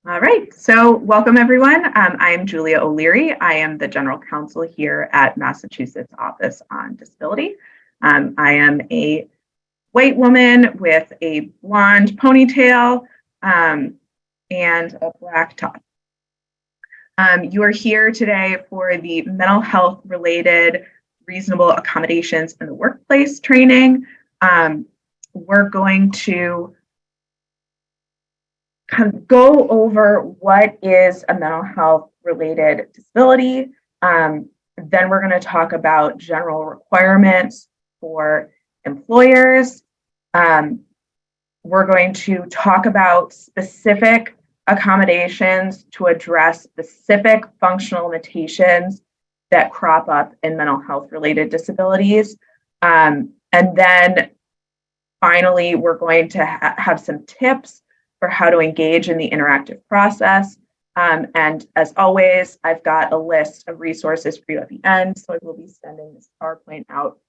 All right, so welcome everyone. I'm Julia O'Leary. I am the General Counsel here at Massachusetts Office on Disability. I am a white woman with a blonde ponytail and a black top. You are here today for the mental health related reasonable accommodations in the workplace training. We're going to go over what is a mental health related disability. Then we're going to talk about general requirements for employers. We're going to talk about specific accommodations to address specific functional limitations that crop up in mental health related disabilities. And then finally, we're going to have some tips for how to engage in the interactive process. And as always, I've got a list of resources for you at the end. So I will be sending this PowerPoint out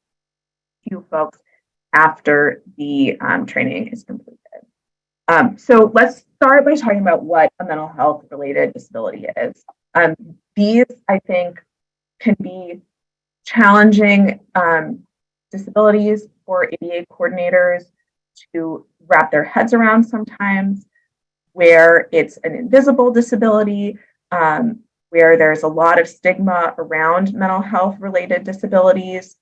to you folks after the training is completed. So let's start by talking about what a mental health related disability is. These, I think, can be challenging disabilities for ADA coordinators to wrap their heads around sometimes, where it's an invisible disability, where there's a lot of stigma around mental health related disabilities,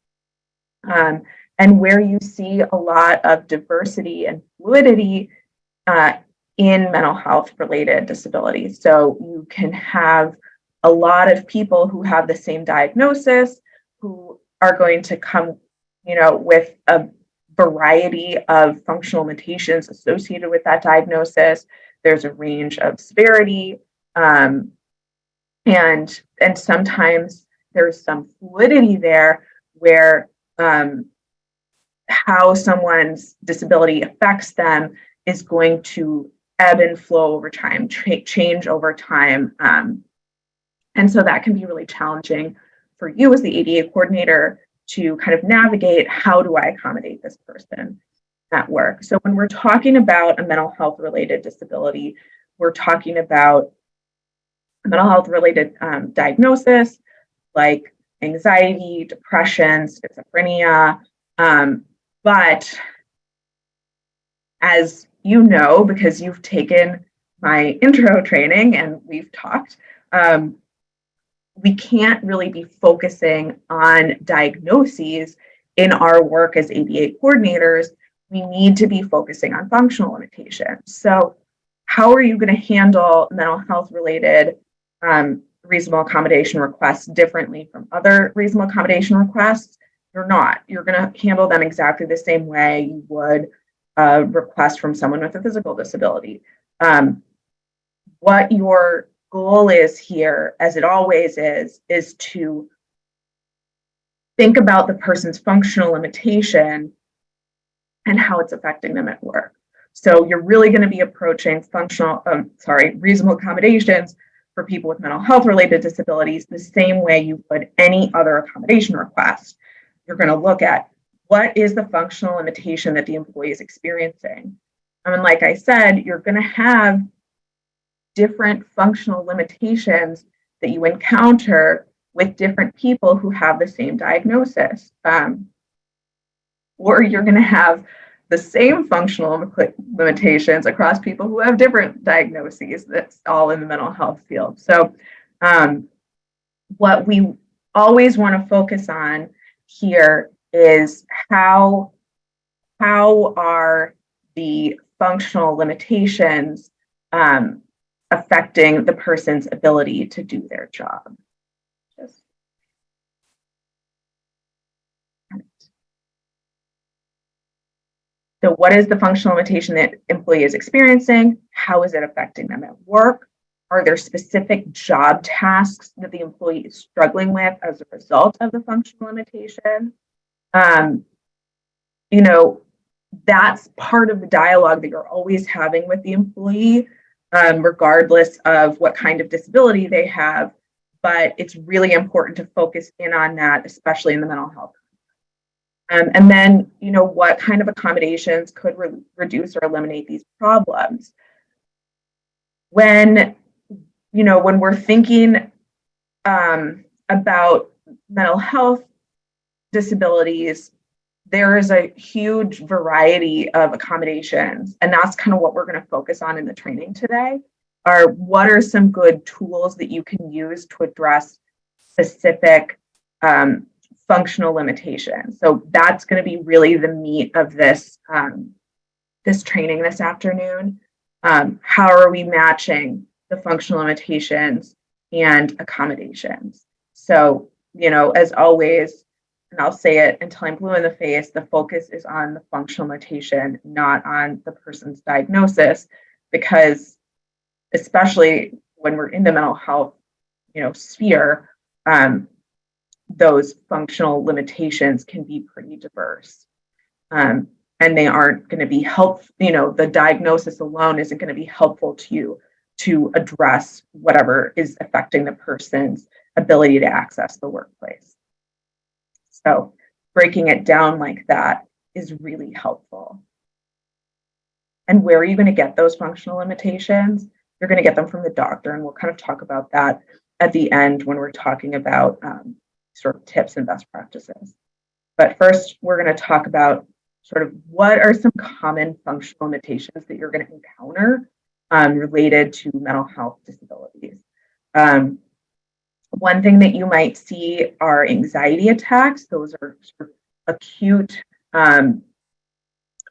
and where you see a lot of diversity and fluidity in mental health related disabilities. So you can have a lot of people who have the same diagnosis who are going to come, with a variety of functional limitations associated with that diagnosis. There's a range of severity, and sometimes there's some fluidity there where how someone's disability affects them is going to ebb and flow over time, change over time. And so that can be really challenging for you as the ADA coordinator to kind of navigate, how do I accommodate this person at work? So when we're talking about a mental health related disability, we're talking about a mental health related diagnosis like anxiety, depression, schizophrenia. But as you know, because you've taken my intro training and we've talked, we can't really be focusing on diagnoses in our work as ADA coordinators. We need to be focusing on functional limitations. So how are you going to handle mental health related reasonable accommodation requests differently from other reasonable accommodation requests? You're not. You're going to handle them exactly the same way you would a request from someone with a physical disability. What your goal is here, as it always is to think about the person's functional limitation and how it's affecting them at work. So you're really going to be approaching reasonable accommodations for people with mental health related disabilities the same way you would any other accommodation request. You're going to look at what is the functional limitation that the employee is experiencing. And like I said, you're going to have different functional limitations that you encounter with different people who have the same diagnosis. Or you're going to have the same functional limitations across people who have different diagnoses. That's all in the mental health field. So what we always want to focus on here is how are the functional limitations affecting the person's ability to do their job. So what is the functional limitation that employee is experiencing? How is it affecting them at work? Are there specific job tasks that the employee is struggling with as a result of the functional limitation? That's part of the dialogue that you're always having with the employee, regardless of what kind of disability they have. But it's really important to focus in on that, especially in the mental health. And then, what kind of accommodations could reduce or eliminate these problems? When, when we're thinking about mental health disabilities, there is a huge variety of accommodations, and that's kind of what we're going to focus on in the training today. What are some good tools that you can use to address specific functional limitations? So that's going to be really the meat of this this training this afternoon. How are we matching the functional limitations and accommodations? So, as always, and I'll say it until I'm blue in the face, the focus is on the functional limitation, not on the person's diagnosis, because especially when we're in the mental health, sphere, those functional limitations can be pretty diverse. And they aren't going to be helpful, the diagnosis alone isn't going to be helpful to you to address whatever is affecting the person's ability to access the workplace. So breaking it down like that is really helpful. And where are you going to get those functional limitations? You're going to get them from the doctor, and we'll kind of talk about that at the end when we're talking about sort of tips and best practices. But first, we're going to talk about sort of what are some common functional limitations that you're going to encounter related to mental health disabilities. One thing that you might see are anxiety attacks. Those are sort of acute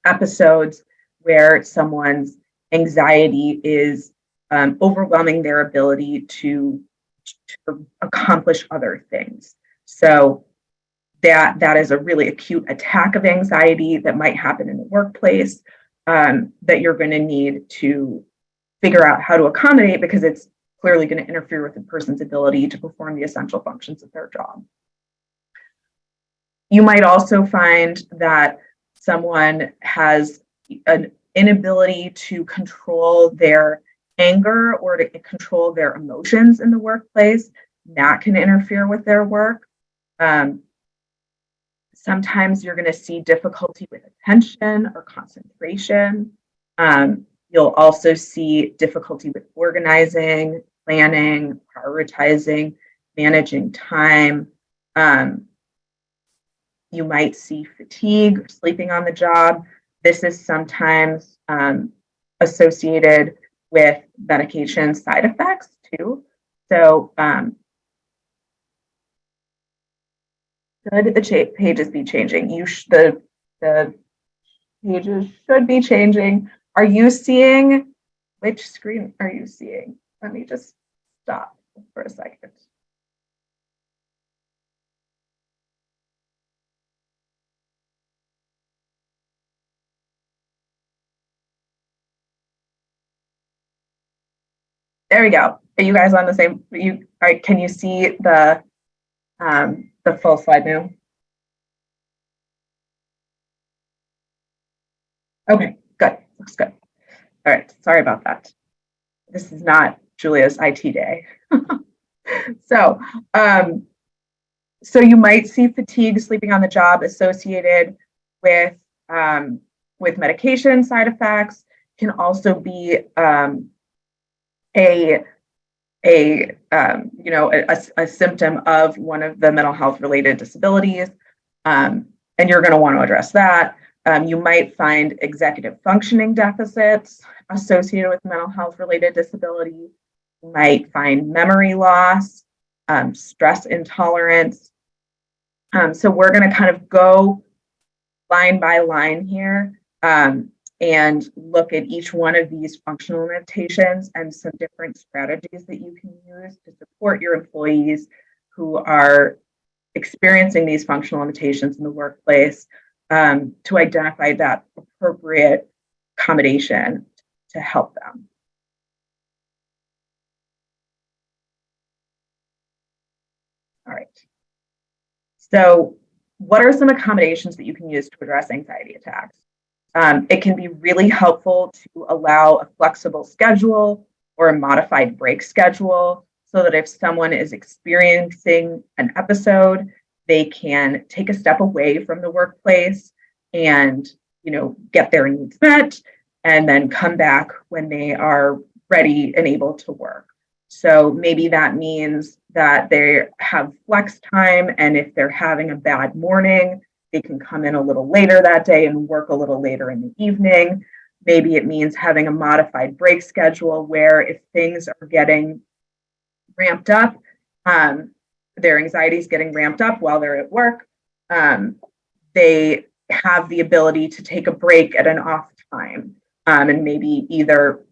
episodes where someone's anxiety is overwhelming their ability to accomplish other things. So that is a really acute attack of anxiety that might happen in the workplace that you're going to need to figure out how to accommodate, because it's clearly going to interfere with the person's ability to perform the essential functions of their job. You might also find that someone has an inability to control their anger or to control their emotions in the workplace. That can interfere with their work. Sometimes you're going to see difficulty with attention or concentration. You'll also see difficulty with organizing, planning, prioritizing, managing time. You might see fatigue or sleeping on the job. This is sometimes associated with medication side effects too. So should the pages be changing? The pages should be changing. Are you seeing, which screen are you seeing? Let me just stop for a second. There we go. Are you guys on the same? Can you see the full slide now? Okay, good. Looks good. All right. Sorry about that. This is not Julia's IT day. So you might see fatigue, sleeping on the job associated with medication side effects. Can also be a symptom of one of the mental health related disabilities, and you're going to want to address that. You might find executive functioning deficits associated with mental health related disability. You might find memory loss, stress intolerance. So we're going to kind of go line by line here and look at each one of these functional limitations and some different strategies that you can use to support your employees who are experiencing these functional limitations in the workplace, to identify that appropriate accommodation to help them. All right. So what are some accommodations that you can use to address anxiety attacks? It can be really helpful to allow a flexible schedule or a modified break schedule so that if someone is experiencing an episode, they can take a step away from the workplace and, get their needs met and then come back when they are ready and able to work. So maybe that means that they have flex time, and if they're having a bad morning, they can come in a little later that day and work a little later in the evening. Maybe it means having a modified break schedule where if things are getting ramped up, their anxiety is getting ramped up while they're at work, they have the ability to take a break at an off time, and maybe either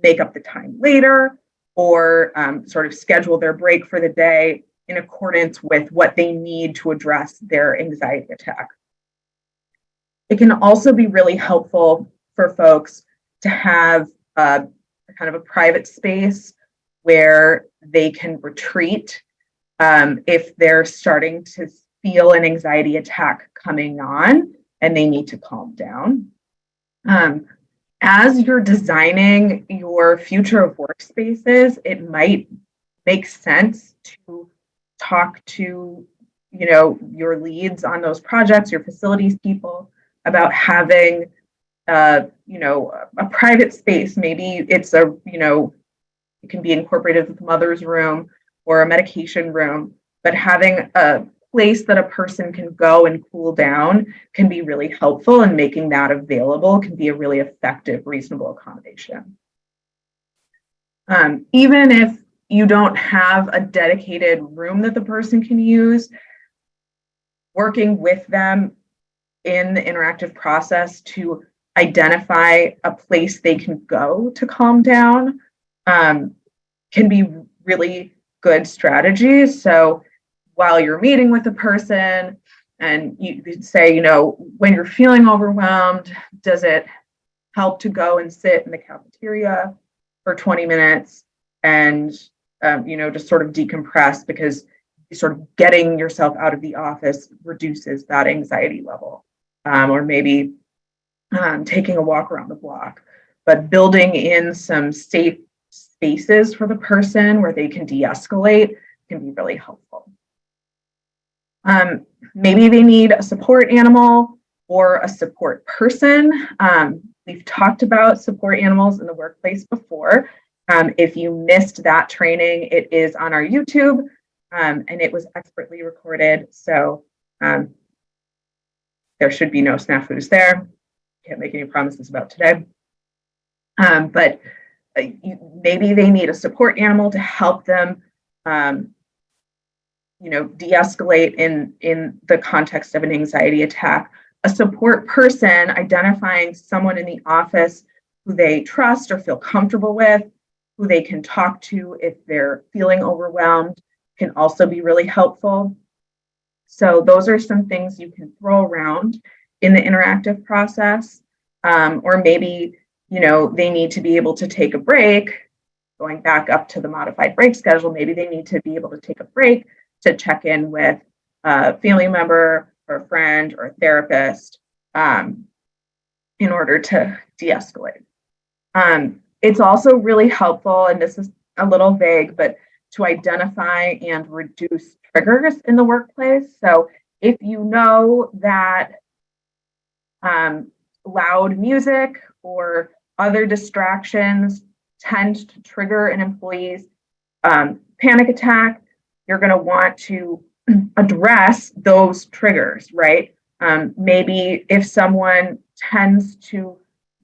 make up the time later or sort of schedule their break for the day in accordance with what they need to address their anxiety attack. It can also be really helpful for folks to have a kind of a private space where they can retreat if they're starting to feel an anxiety attack coming on and they need to calm down. As you're designing your future of workspaces, it might make sense to talk to, your leads on those projects, your facilities people, about having, a private space. Maybe it's it can be incorporated with mother's room or a medication room, but having a place that a person can go and cool down can be really helpful, and making that available can be a really effective, reasonable accommodation. Even if you don't have a dedicated room that the person can use, working with them in the interactive process to identify a place they can go to calm down can be really good strategies. So while you're meeting with a person and you could say, when you're feeling overwhelmed, does it help to go and sit in the cafeteria for 20 minutes and, just sort of decompress, because sort of getting yourself out of the office reduces that anxiety level. Or maybe taking a walk around the block, but building in some safe spaces for the person where they can de-escalate can be really helpful. Maybe they need a support animal or a support person. We've talked about support animals in the workplace before. If you missed that training, it is on our YouTube, and it was expertly recorded. So there should be no snafus there. Can't make any promises about today. But maybe they need a support animal to help them de-escalate in the context of an anxiety attack. A support person, identifying someone in the office who they trust or feel comfortable with, who they can talk to if they're feeling overwhelmed, can also be really helpful. So those are some things you can throw around in the interactive process. Or maybe, they need to be able to take a break, going back up to the modified break schedule. Maybe they need to be able to take a break to check in with a family member or a friend or a therapist in order to de-escalate. It's also really helpful, and this is a little vague, but to identify and reduce triggers in the workplace. So if you know that loud music or other distractions tend to trigger an employee's panic attack, you're going to want to address those triggers, right? Maybe if someone tends to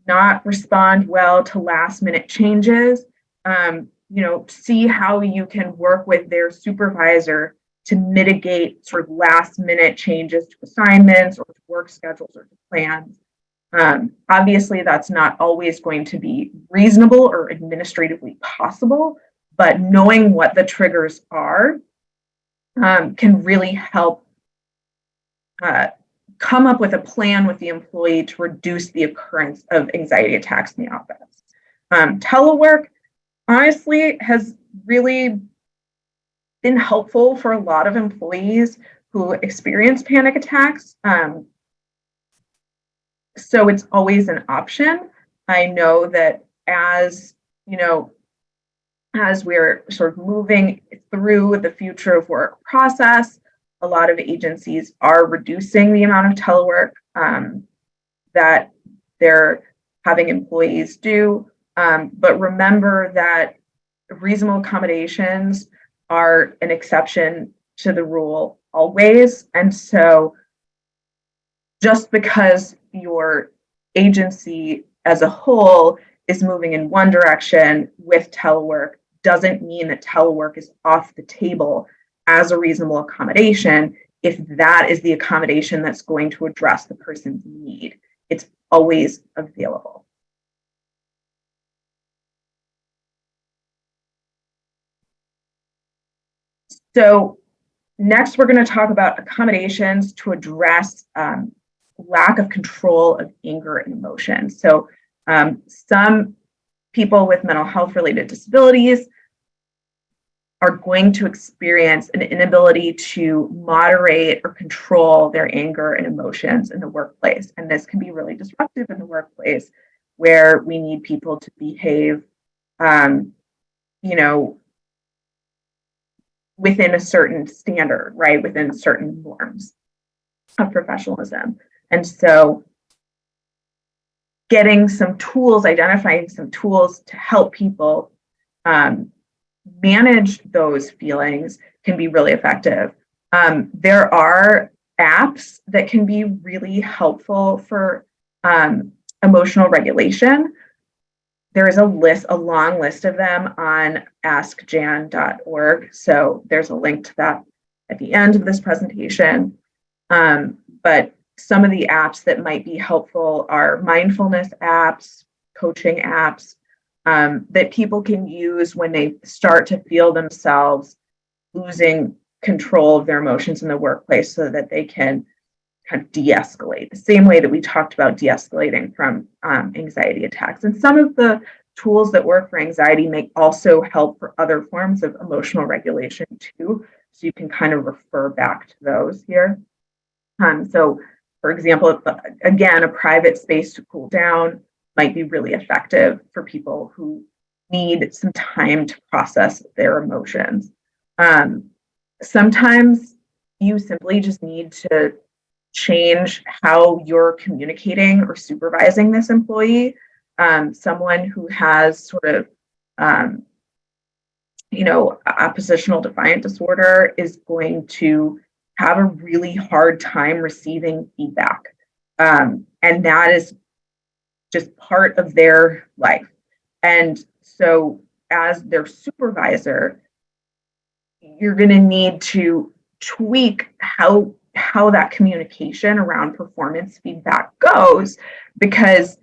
not respond well to last minute changes, see how you can work with their supervisor to mitigate sort of last minute changes to assignments or to work schedules or to plans. Obviously, that's not always going to be reasonable or administratively possible, but knowing what the triggers are can really help come up with a plan with the employee to reduce the occurrence of anxiety attacks in the office. Telework, honestly, has really been helpful for a lot of employees who experience panic attacks. So it's always an option. I know that as we're sort of moving through the future of work process, a lot of agencies are reducing the amount of telework that they're having employees do. But remember that reasonable accommodations are an exception to the rule always. And so just because your agency as a whole is moving in one direction with telework doesn't mean that telework is off the table as a reasonable accommodation if that is the accommodation that's going to address the person's need. It's always available. So next, we're going to talk about accommodations to address lack of control of anger and emotion. So some people with mental health related disabilities are going to experience an inability to moderate or control their anger and emotions in the workplace. And this can be really disruptive in the workplace where we need people to behave, within a certain standard, right? Within certain norms of professionalism. And so getting some tools, identifying some tools to help people manage those feelings can be really effective. There are apps that can be really helpful for emotional regulation. There is a long list of them on askjan.org. So there's a link to that at the end of this presentation. But some of the apps that might be helpful are mindfulness apps, coaching apps that people can use when they start to feel themselves losing control of their emotions in the workplace so that they can kind of de-escalate the same way that we talked about de-escalating from anxiety attacks. And some of the tools that work for anxiety may also help for other forms of emotional regulation too. So you can kind of refer back to those here. So for example, again, a private space to cool down might be really effective for people who need some time to process their emotions. Sometimes you simply just need to change how you're communicating or supervising this employee. Someone who has sort of, oppositional defiant disorder is going to have a really hard time receiving feedback. And that is just part of their life. And so as their supervisor, you're going to need to tweak how that communication around performance feedback goes, because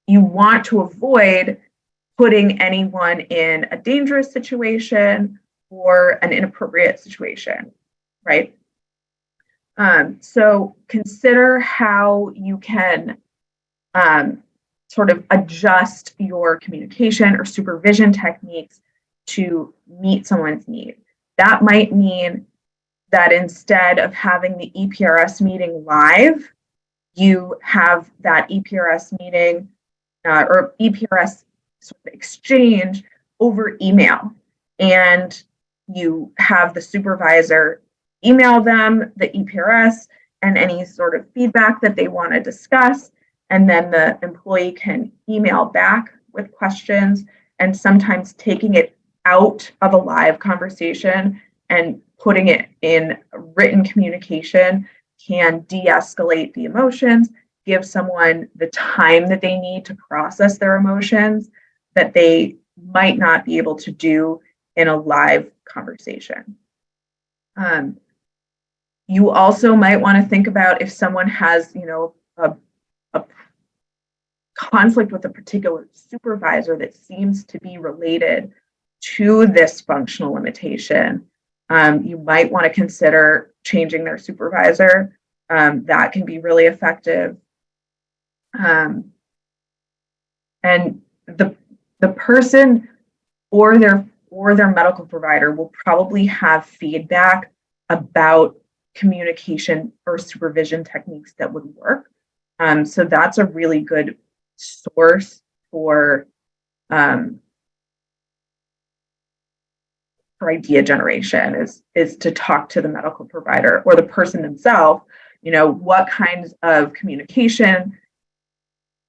you want to avoid putting anyone in a dangerous situation or an inappropriate situation, right? So consider how you can sort of adjust your communication or supervision techniques to meet someone's need. That might mean that instead of having the EPRS meeting live, you have that EPRS meeting or EPRS sort of exchange over email. And you have the supervisor email them the EPRS and any sort of feedback that they want to discuss. And then the employee can email back with questions, and sometimes taking it out of a live conversation and putting it in written communication can de-escalate the emotions, give someone the time that they need to process their emotions that they might not be able to do in a live conversation. You also might want to think about if someone has, a conflict with a particular supervisor that seems to be related to this functional limitation. You might want to consider changing their supervisor. That can be really effective. And the person or their medical provider will probably have feedback about communication or supervision techniques that would work. So that's a really good source for idea generation is to talk to the medical provider or the person themselves. What kinds of communication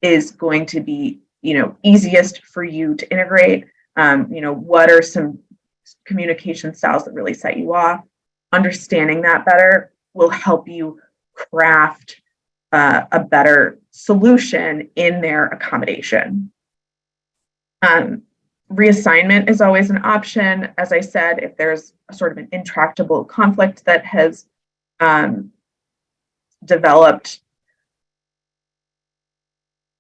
is going to be easiest for you to integrate. What are some communication styles that really set you off? Understanding that better will help you craft a better solution in their accommodation. Reassignment is always an option. As I said, if there's a sort of an intractable conflict that has developed,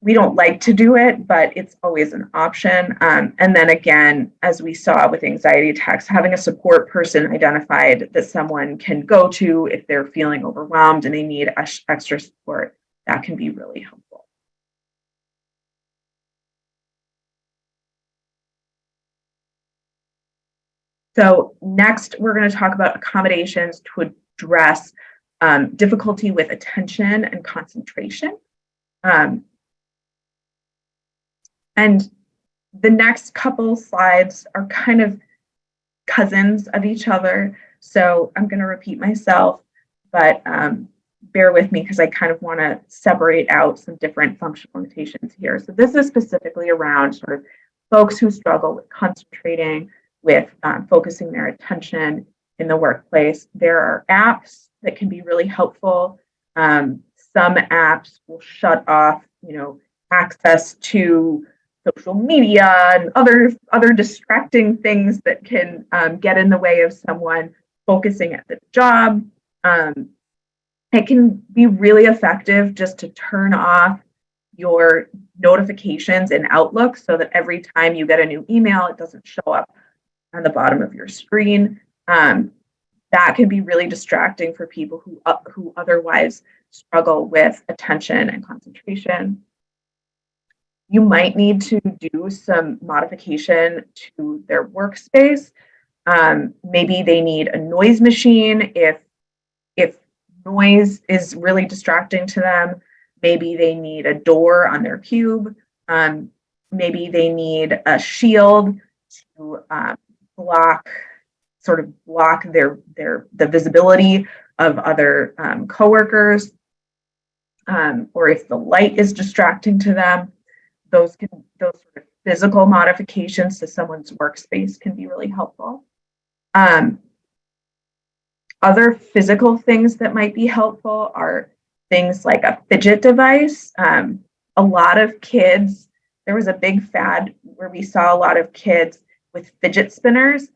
we don't like to do it, but it's always an option. And then again, as we saw with anxiety attacks, having a support person identified that someone can go to if they're feeling overwhelmed and they need extra support, that can be really helpful. So next, we're going to talk about accommodations to address difficulty with attention and concentration. And the next couple slides are kind of cousins of each other. So I'm going to repeat myself, but bear with me because I kind of want to separate out some different functional limitations here. So this is specifically around sort of folks who struggle with concentrating, with focusing their attention in the workplace. There are apps that can be really helpful. Some apps will shut off, access to social media and other distracting things that can get in the way of someone focusing at the job. It can be really effective just to turn off your notifications in Outlook so that every time you get a new email, it doesn't show up on the bottom of your screen. That can be really distracting for people who otherwise struggle with attention and concentration. You might need to do some modification to their workspace. Maybe they need a noise machine if noise is really distracting to them. Maybe they need a door on their cube. Maybe they need a shield to block the visibility of other coworkers, or if the light is distracting to them. Those sort of physical modifications to someone's workspace can be really helpful. Other physical things that might be helpful are things like a fidget device. A lot of kids, there was a big fad where we saw a lot of kids with fidget spinners.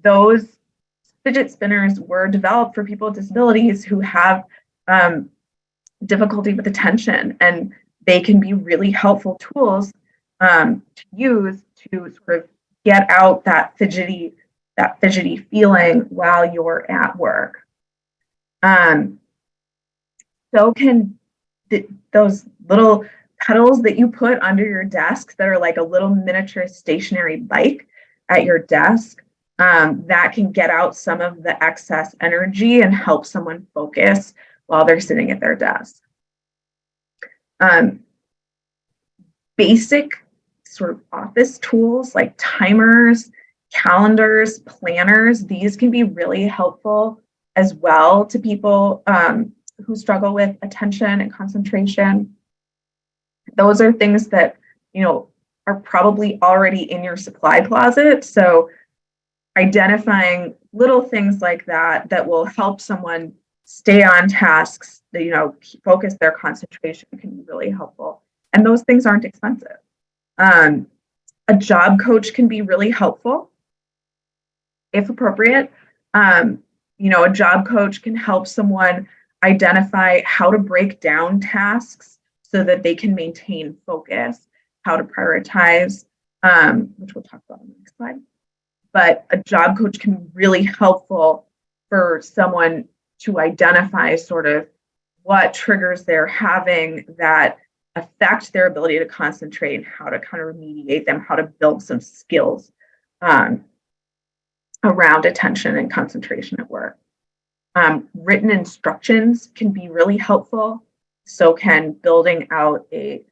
Those fidget spinners were developed for people with disabilities who have difficulty with attention, and they can be really helpful tools to use to sort of get out that fidgety feeling while you're at work. So can those little pedals that you put under your desk that are like a little miniature stationary bike at your desk, that can get out some of the excess energy and help someone focus while they're sitting at their desk. Basic sort of office tools like timers, calendars, planners, these can be really helpful as well to people who struggle with attention and concentration. Those are things that, are probably already in your supply closet. So identifying little things like that will help someone stay on tasks, focus their concentration can be really helpful. And those things aren't expensive. A job coach can be really helpful if appropriate. A job coach can help someone identify how to break down tasks so that they can maintain focus, how to prioritize, which we'll talk about on the next slide. But a job coach can be really helpful for someone to identify sort of what triggers they're having that affect their ability to concentrate and how to kind of remediate them, how to build some skills around attention and concentration at work. Written instructions can be really helpful. So can building out a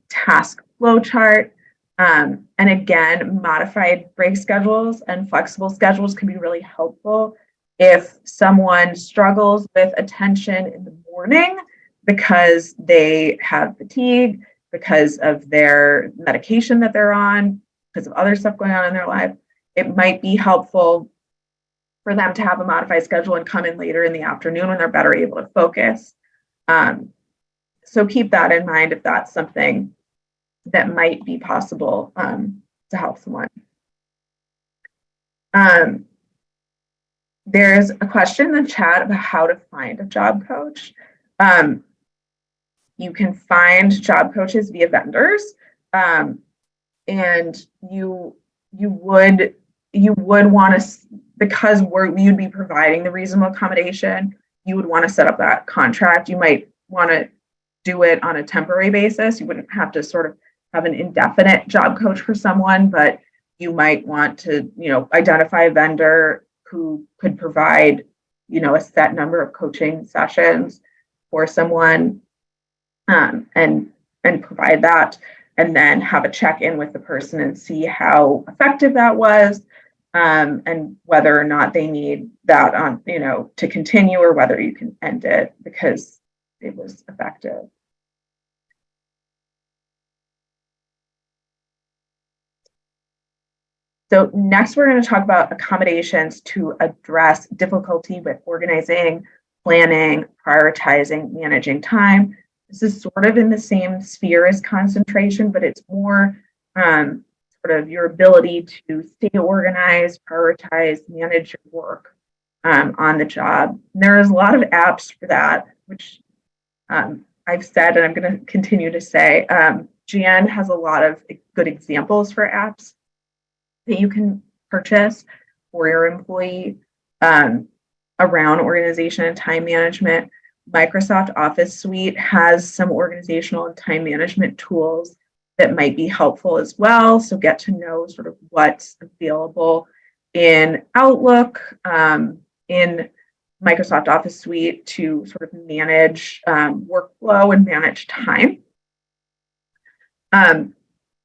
task flow chart. And again, modified break schedules and flexible schedules can be really helpful. If someone struggles with attention in the morning, because they have fatigue, because of their medication that they're on, because of other stuff going on in their life. It might be helpful for them to have a modified schedule and come in later in the afternoon when they're better able to focus. So keep that in mind if that's something that might be possible to help someone. There's a question in the chat about how to find a job coach. You can find job coaches via vendors, and you would want to, because you'd be providing the reasonable accommodation, you would want to set up that contract. You might want to do it on a temporary basis. You wouldn't have to sort of have an indefinite job coach for someone, but you might want to, identify a vendor who could provide, a set number of coaching sessions for someone, and provide that, and then have a check-in with the person and see how effective that was, and whether or not they need that on, to continue, or whether you can end it because it was effective. So next, we're going to talk about accommodations to address difficulty with organizing, planning, prioritizing, managing time. This is sort of in the same sphere as concentration, but it's more sort of your ability to stay organized, prioritize, manage your work on the job. And there's a lot of apps for that, which I've said, and I'm going to continue to say. Jan has a lot of good examples for apps that you can purchase for your employee around organization and time management. Microsoft Office Suite has some organizational and time management tools that might be helpful as well. So get to know sort of what's available in Outlook, in Microsoft Office Suite to sort of manage workflow and manage time.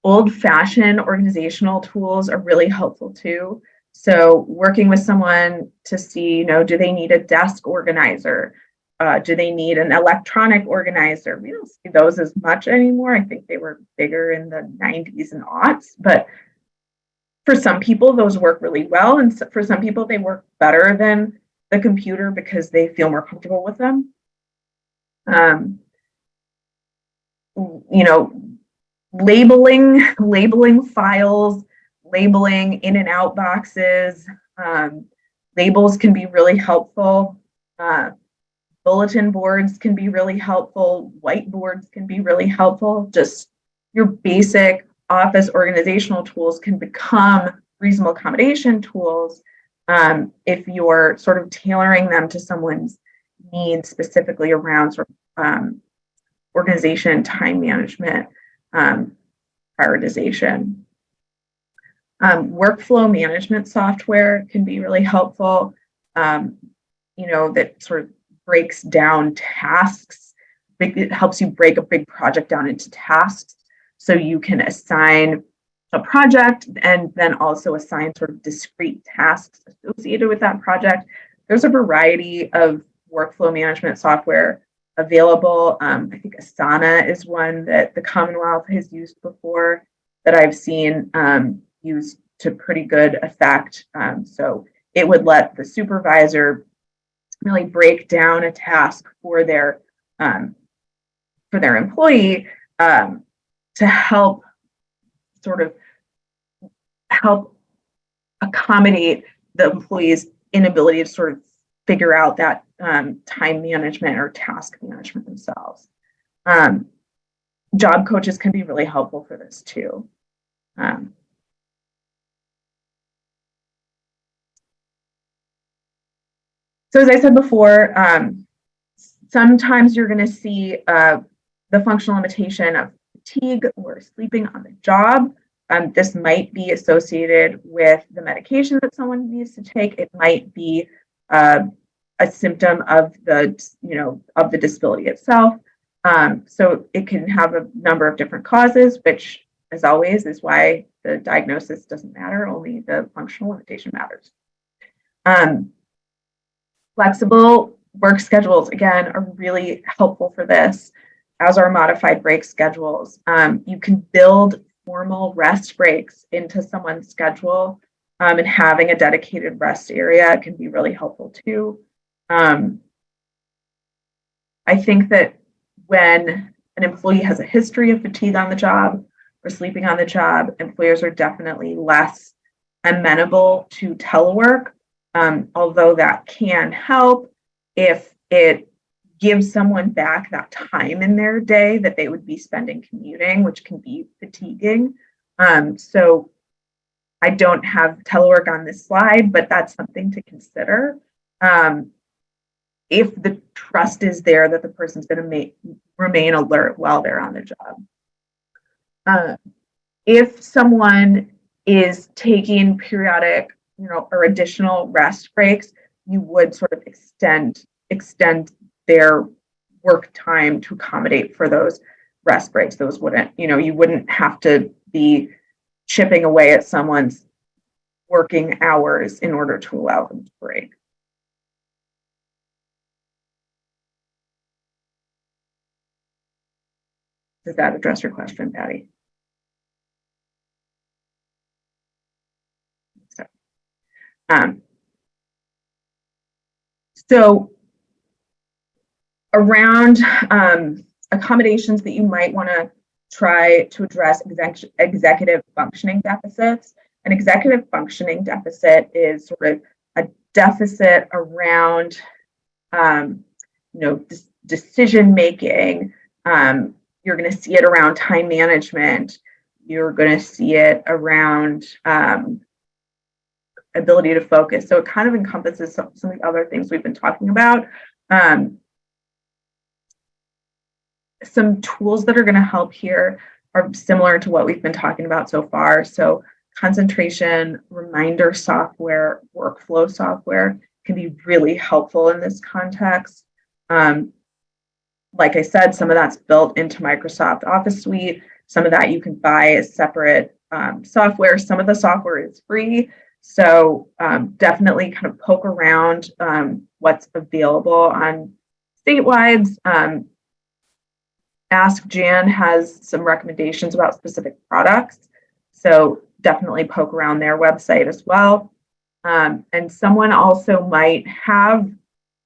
Old-fashioned organizational tools are really helpful too. So working with someone to see, do they need a desk organizer? Do they need an electronic organizer? We don't see those as much anymore. I think they were bigger in the 90s and aughts, but for some people, those work really well. And for some people, they work better than the computer because they feel more comfortable with them. Labeling files, labeling in and out boxes. Labels can be really helpful. Bulletin boards can be really helpful. Whiteboards can be really helpful. Just your basic office organizational tools can become reasonable accommodation tools if you're sort of tailoring them to someone's needs specifically around sort of organization, time management, prioritization. Workflow management software can be really helpful, that sort of breaks down tasks. It helps you break a big project down into tasks so you can assign a project and then also assign sort of discrete tasks associated with that project. There's a variety of workflow management software available. I think Asana is one that the Commonwealth has used before that I've seen used to pretty good effect. So it would let the supervisor really break down a task for their employee to help accommodate the employee's inability to sort of figure out that time management or task management themselves. Job coaches can be really helpful for this too. So as I said before, sometimes you're going to see the functional limitation of fatigue or sleeping on the job. This might be associated with the medication that someone needs to take. It might be a symptom of the disability itself. So it can have a number of different causes, which, as always, is why the diagnosis doesn't matter. Only the functional limitation matters. Flexible Work schedules, again, are really helpful for this, as are modified break schedules. You can build formal rest breaks into someone's schedule, and having a dedicated rest area can be really helpful too. I think that when an employee has a history of fatigue on the job or sleeping on the job, employers are definitely less amenable to telework, although that can help if it gives someone back that time in their day that they would be spending commuting, which can be fatiguing. So I don't have telework on this slide, but that's something to consider. If the trust is there that the person's going to remain alert while they're on the job. If someone is taking periodic, or additional rest breaks, you would sort of extend their work time to accommodate for those rest breaks. Those wouldn't, you wouldn't have to be chipping away at someone's working hours in order to allow them to break. Does that address your question, Patty? So around accommodations that you might want to try to address executive functioning deficits. An executive functioning deficit is sort of a deficit around, decision making. You're going to see it around time management. You're going to see it around ability to focus. So it kind of encompasses some of the other things we've been talking about. Some tools that are going to help here are similar to what we've been talking about so far. So concentration, reminder software, workflow software can be really helpful in this context. Like I said, some of that's built into Microsoft Office Suite. Some of that you can buy as separate software. Some of the software is free. So definitely kind of poke around what's available on statewide. Ask Jan has some recommendations about specific products. So definitely poke around their website as well. And someone also might have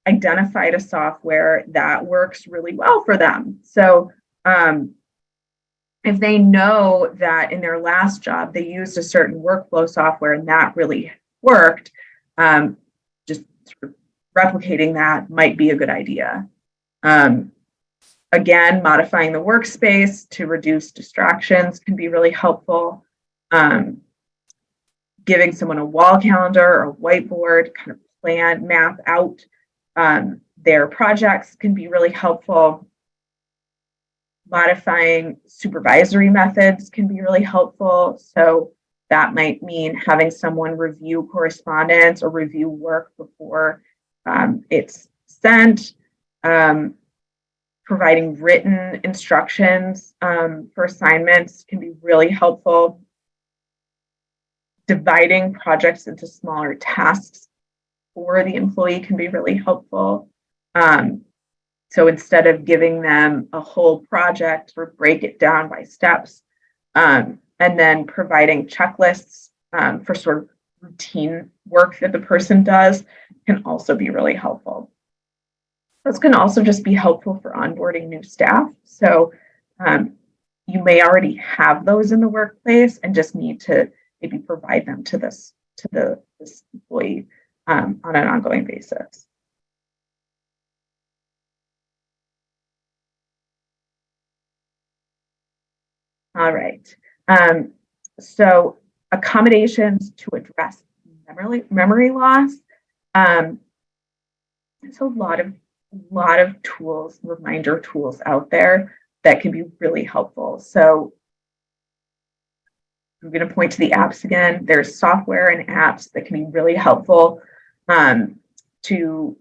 identified a software that works really well for them. So if they know that in their last job, they used a certain workflow software and that really worked, just sort of replicating that might be a good idea. Again, modifying the workspace to reduce distractions can be really helpful. Giving someone a wall calendar or a whiteboard, kind of map out their projects can be really helpful. Modifying supervisory methods can be really helpful. So that might mean having someone review correspondence or review work before it's sent. Providing written instructions for assignments can be really helpful. Dividing projects into smaller tasks for the employee can be really helpful. So instead of giving them a whole project, or break it down by steps, and then providing checklists for sort of routine work that the person does can also be really helpful. This can also just be helpful for onboarding new staff. So you may already have those in the workplace and just need to maybe provide them to this employee on an ongoing basis. All right. So accommodations to address memory loss. There's a lot of tools, reminder tools out there that can be really helpful. So I'm going to point to the apps again. There's software and apps that can be really helpful to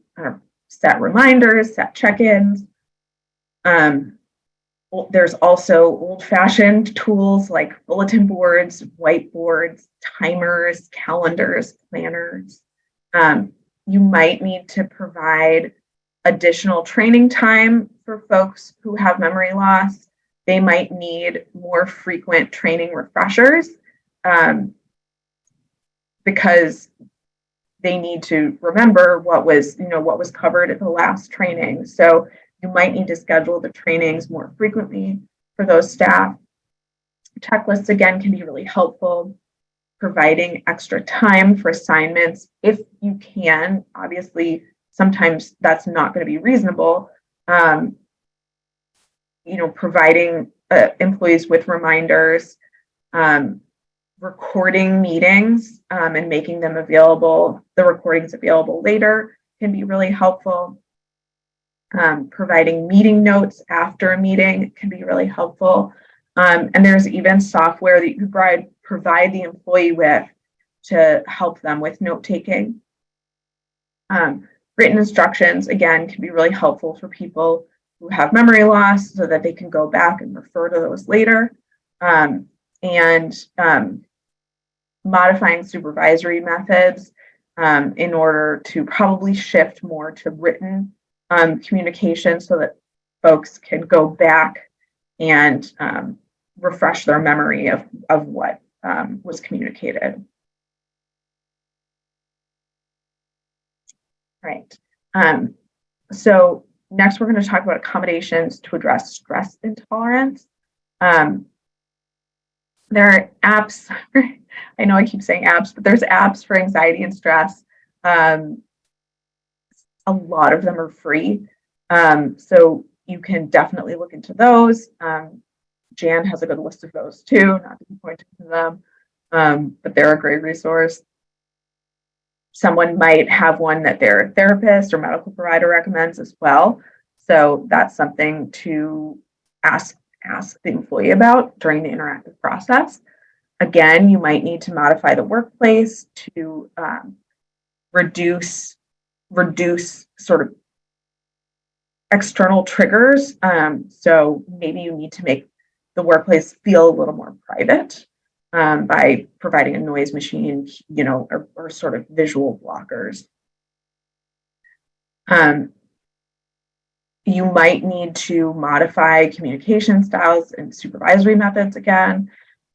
set reminders, set check-ins. There's also old-fashioned tools like bulletin boards, whiteboards, timers, calendars, planners. You might need to provide additional training time for folks who have memory loss. They might need more frequent training refreshers because they need to remember what was covered at the last training. So you might need to schedule the trainings more frequently for those staff. Checklists, again, can be really helpful. Providing extra time for assignments if you can. Obviously, sometimes that's not going to be reasonable. Providing employees with reminders, recording meetings and making them available, the recordings available later can be really helpful. Providing meeting notes after a meeting can be really helpful. And there's even software that you can provide the employee with to help them with note taking. Written instructions, again, can be really helpful for people who have memory loss so that they can go back and refer to those later. Modifying supervisory methods in order to probably shift more to written communication so that folks can go back and refresh their memory of what was communicated. Right. So next we're going to talk about accommodations to address stress intolerance. There are apps, I know I keep saying apps, but there's apps for anxiety and stress. A lot of them are free. So you can definitely look into those. Jan has a good list of those too, not to be pointing to them, but they're a great resource. Someone might have one that their therapist or medical provider recommends as well. So that's something to ask the employee about during the interactive process. Again, you might need to modify the workplace to reduce sort of external triggers. So maybe you need to make the workplace feel a little more private by providing a noise machine, or sort of visual blockers. You might need to modify communication styles and supervisory methods again.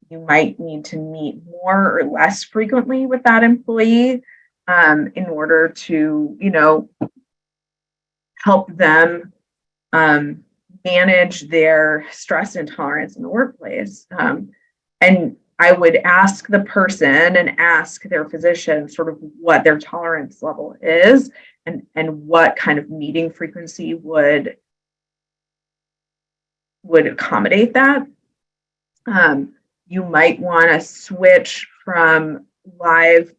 You might need to meet more or less frequently with that employee in order to, help them manage their stress intolerance in the workplace. And I would ask the person and ask their physician sort of what their tolerance level is and what kind of meeting frequency would accommodate that. You might want to switch from live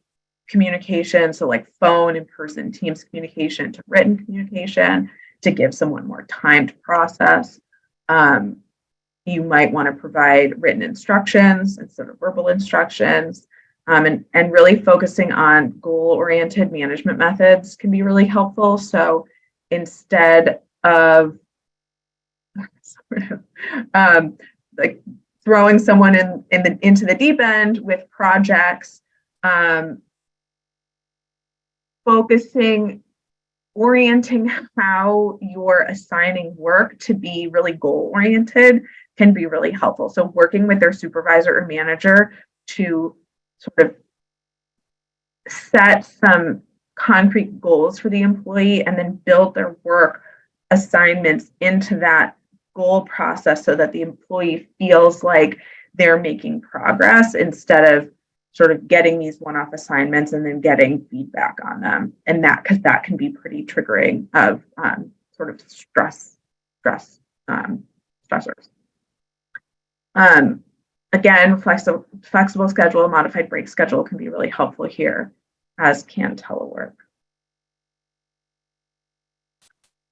communication, so like phone, in-person, Teams communication, to written communication to give someone more time to process. You might want to provide written instructions instead of verbal instructions, and really focusing on goal-oriented management methods can be really helpful. So instead of like throwing someone into the deep end with projects, orienting how you're assigning work to be really goal-oriented can be really helpful. So working with their supervisor or manager to sort of set some concrete goals for the employee and then build their work assignments into that goal process so that the employee feels like they're making progress instead of sort of getting these one-off assignments and then getting feedback on them. And because that can be pretty triggering of sort of stressors. Again, flexible schedule, modified break schedule can be really helpful here, as can telework.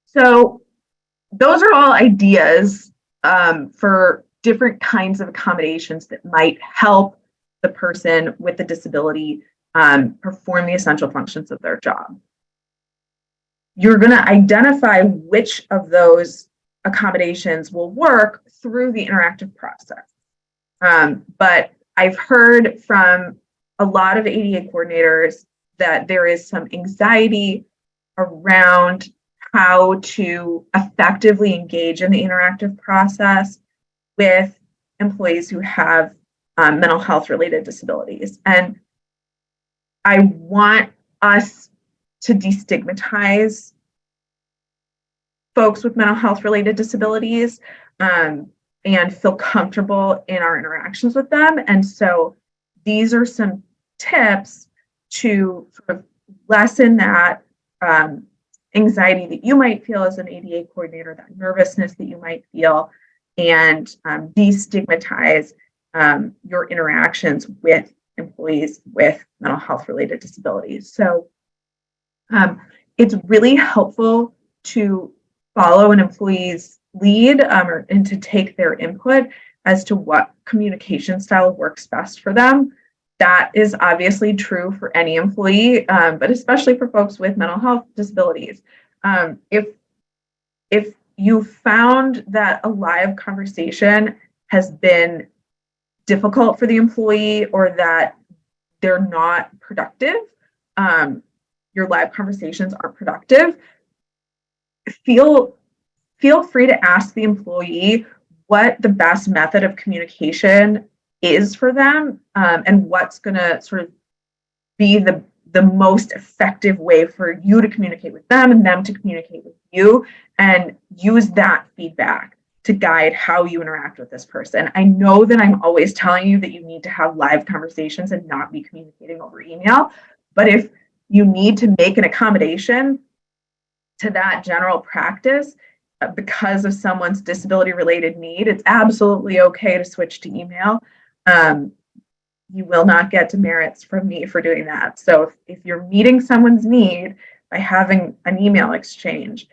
So those are all ideas for different kinds of accommodations that might help the person with the disability perform the essential functions of their job. You're going to identify which of those accommodations will work through the interactive process. But I've heard from a lot of ADA coordinators that there is some anxiety around how to effectively engage in the interactive process with employees who have mental health related disabilities. And I want us to destigmatize folks with mental health related disabilities and feel comfortable in our interactions with them. And so these are some tips to sort of lessen that anxiety that you might feel as an ADA coordinator, that nervousness that you might feel, and destigmatize your interactions with employees with mental health related disabilities. So it's really helpful to follow an employee's lead and to take their input as to what communication style works best for them. That is obviously true for any employee, but especially for folks with mental health disabilities. If you found that a live conversation has been difficult for the employee or that they're not productive, your live conversations aren't productive, feel free to ask the employee what the best method of communication is for them, and what's going to sort of be the most effective way for you to communicate with them and them to communicate with you, and use that feedback to guide how you interact with this person. I know that I'm always telling you that you need to have live conversations and not be communicating over email, but if you need to make an accommodation to that general practice because of someone's disability related need, it's absolutely okay to switch to email. You will not get demerits from me for doing that. So if you're meeting someone's need by having an email exchange,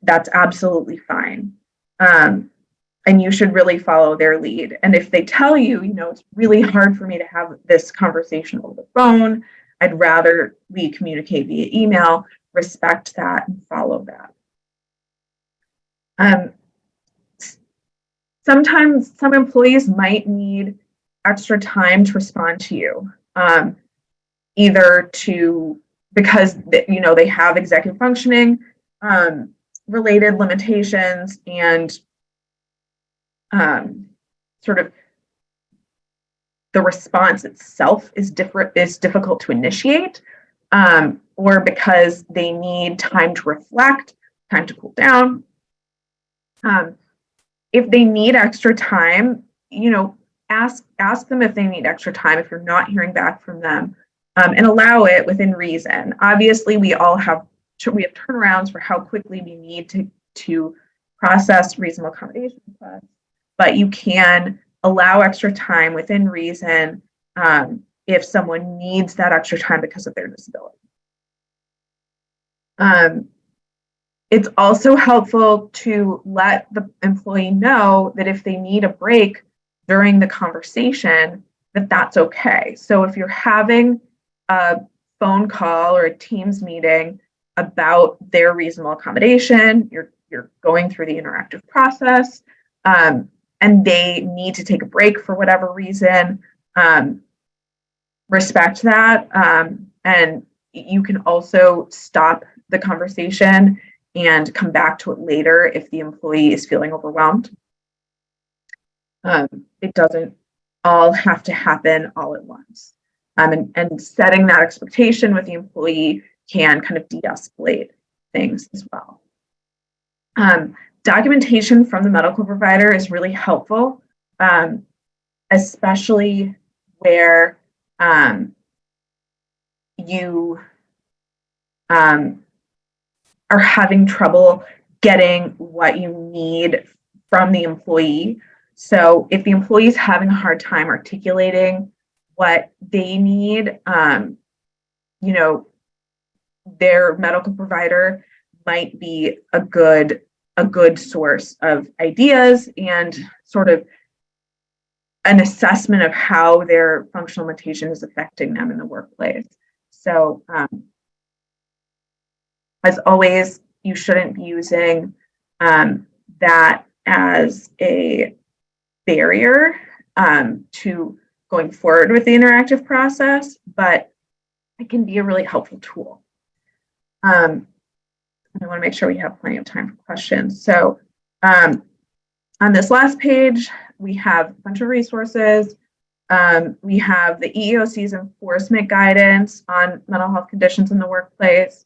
that's absolutely fine. And you should really follow their lead. And if they tell you, it's really hard for me to have this conversation over the phone, I'd rather we communicate via email, respect that and follow that. Sometimes some employees might need extra time to respond to you, either because they have executive functioning related limitations and sort of the response itself is difficult to initiate, or because they need time to reflect, time to cool down. If they need extra time, ask them if they need extra time if you're not hearing back from them, and allow it within reason. Obviously, we have turnarounds for how quickly we need to process reasonable accommodation requests, but you can allow extra time within reason if someone needs that extra time because of their disability. It's also helpful to let the employee know that if they need a break during the conversation, that's okay. So if you're having a phone call or a Teams meeting about their reasonable accommodation, you're going through the interactive process, and they need to take a break for whatever reason, respect that, and you can also stop the conversation and come back to it later if the employee is feeling overwhelmed. It doesn't all have to happen all at once. And setting that expectation with the employee can kind of de-escalate things as well. Documentation from the medical provider is really helpful, especially where you are having trouble getting what you need from the employee. So if the employee is having a hard time articulating what they need, their medical provider might be a good source of ideas and sort of an assessment of how their functional limitation is affecting them in the workplace. So as always, you shouldn't be using that as a barrier to going forward with the interactive process, but it can be a really helpful tool. I want to make sure we have plenty of time for questions. So on this last page, we have a bunch of resources. We have the EEOC's enforcement guidance on mental health conditions in the workplace.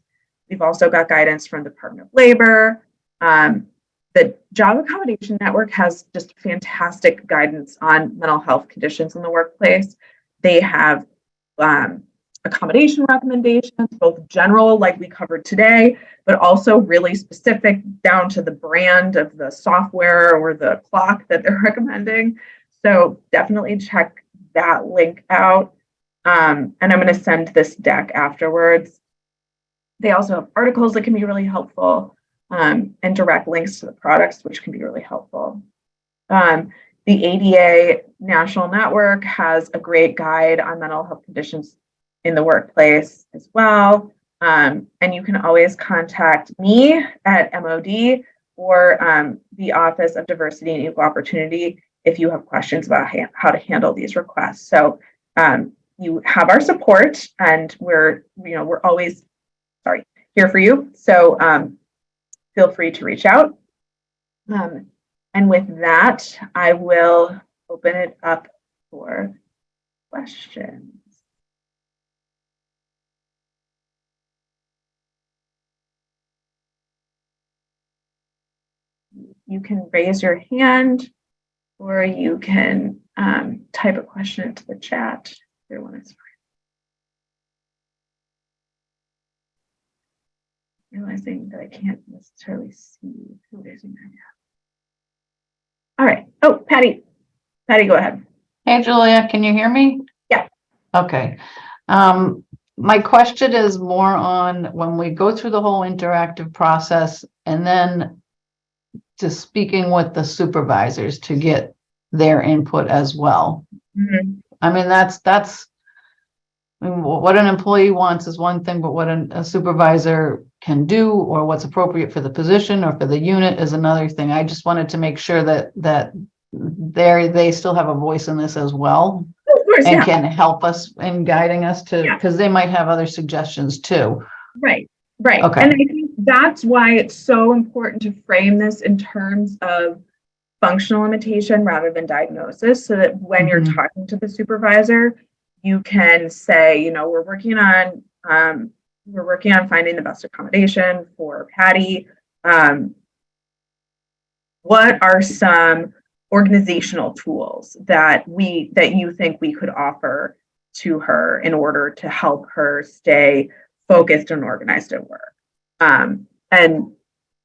We've also got guidance from the Department of Labor. The Job Accommodation Network has just fantastic guidance on mental health conditions in the workplace. They have accommodation recommendations, both general, like we covered today, but also really specific down to the brand of the software or the clock that they're recommending. So definitely check that link out. And I'm going to send this deck afterwards. They also have articles that can be really helpful, and direct links to the products, which can be really helpful. The ADA National Network has a great guide on mental health conditions in the workplace as well. And you can always contact me at MOD or the Office of Diversity and Equal Opportunity if you have questions about how to handle these requests. So you have our support, and we're always here for you. So feel free to reach out. And with that, I will open it up for questions. You can raise your hand, or you can type a question into the chat. Either one is fine. Realizing that I can't necessarily see who is in there. All right. Oh, Patty, go ahead. Hey, Julia, can you hear me? Yeah. Okay. My question is more on when we go through the whole interactive process and then to speaking with the supervisors to get their input as well. Mm-hmm. I mean, what an employee wants is one thing, but what a supervisor can do or what's appropriate for the position or for the unit is another thing. I just wanted to make sure that they still have a voice in this as well. Of course, and can help us in guiding us to, because they might have other suggestions too. Right. Okay. And I think that's why it's so important to frame this in terms of functional limitation rather than diagnosis, so that when you're talking to the supervisor, you can say, we're working on finding the best accommodation for Patty. What are some organizational tools that you think we could offer to her in order to help her stay focused and organized at work? And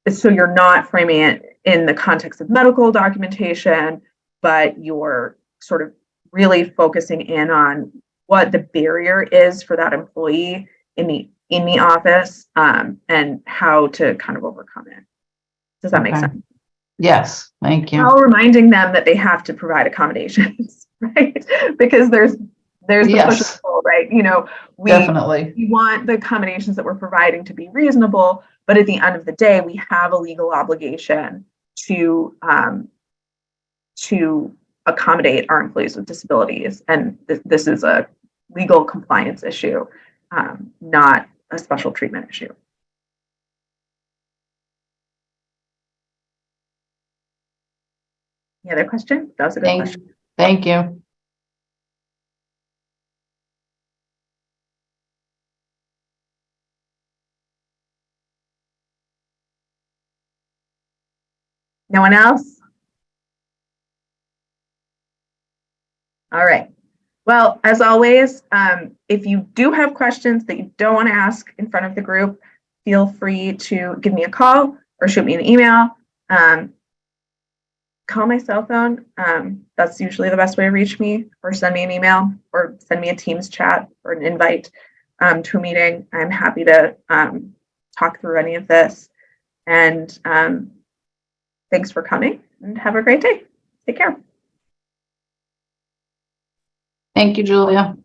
so you're not framing it in the context of medical documentation, but you're sort of really focusing in on what the barrier is for that employee in the office, and how to kind of overcome it. Does that make sense? Yes, thank you. While reminding them that they have to provide accommodations, right? Because there's the push and pull, right? We want the accommodations that we're providing to be reasonable, but at the end of the day, we have a legal obligation to accommodate our employees with disabilities, and this is a legal compliance issue, not a special treatment issue. Any other question? That was a good question. Thank you. No one else? All right. Well, as always, if you do have questions that you don't want to ask in front of the group, feel free to give me a call or shoot me an email. Call my cell phone. That's usually the best way to reach me, or send me an email, or send me a Teams chat or an invite to a meeting. I'm happy to talk through any of this. And thanks for coming, and have a great day. Take care. Thank you, Julia.